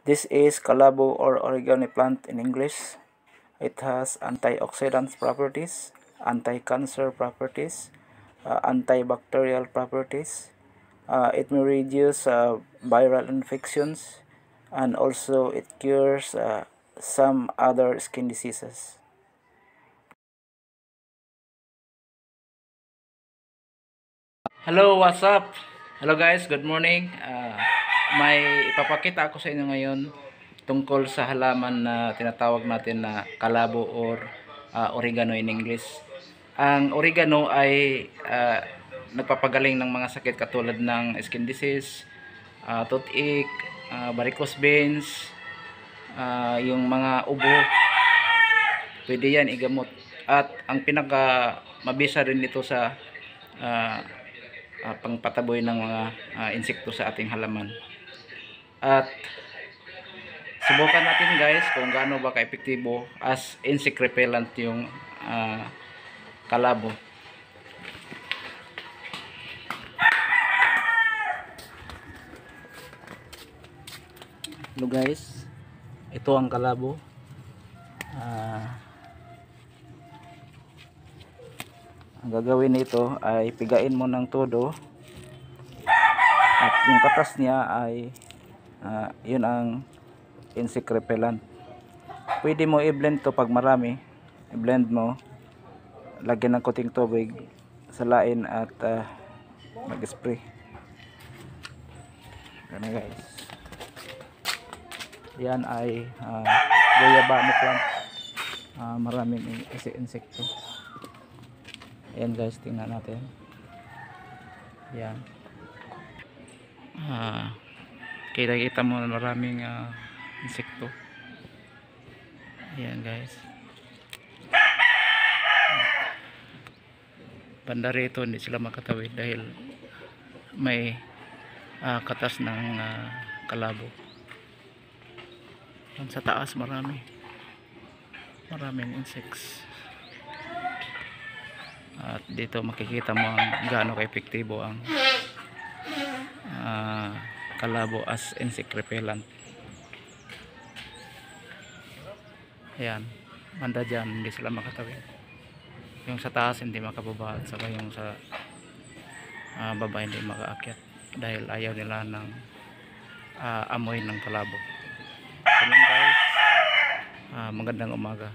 This is Calabo or oregano plant in English. It has antioxidant properties, anti-cancer properties, antibacterial properties. It may reduce viral infections, and also it cures some other skin diseases. Hello, what's up? Hello guys, good morning. May ipapakita ako sa inyo ngayon tungkol sa halaman na tinatawag natin na kalabo or oregano in English. Ang oregano ay nagpapagaling ng mga sakit katulad ng skin disease, toothache, varicose veins, yung mga ubo. Pwede yan igamot. At ang pinaka mabisa rin nito sa uh, pangpataboy ng mga insekto sa ating halaman. At subukan natin guys kung gaano ba ka-epektibo as insect repellent yung kalabo. Hello guys, ito ang kalabo. Ang gagawin nito ay pigain mo ng todo at yung katas niya ay yun ang insect repellent. Pwede mo i-blend to pag marami, i-blend mo, lagyan ng kuting tubig, salain at mag-spray. Ganun guys, yan ay guayabano plant, maraming insekto. Ayan guys, tingnan natin. Yan. Kita-kita mo maraming insekto. Ayan guys. Banda rito hindi sila makatawid dahil may katas ng kalabo. Yan sa taas maraming insects. At dito makikita mo ang gaano ka-epektibo ang kalabo as insect repellent. Ayan, banda dyan hindi sila makatawid. Yung sa taas hindi makababa at saka yung sa baba hindi makaakyat dahil ayaw nila ng amoy ng kalabo. So guys, magandang umaga.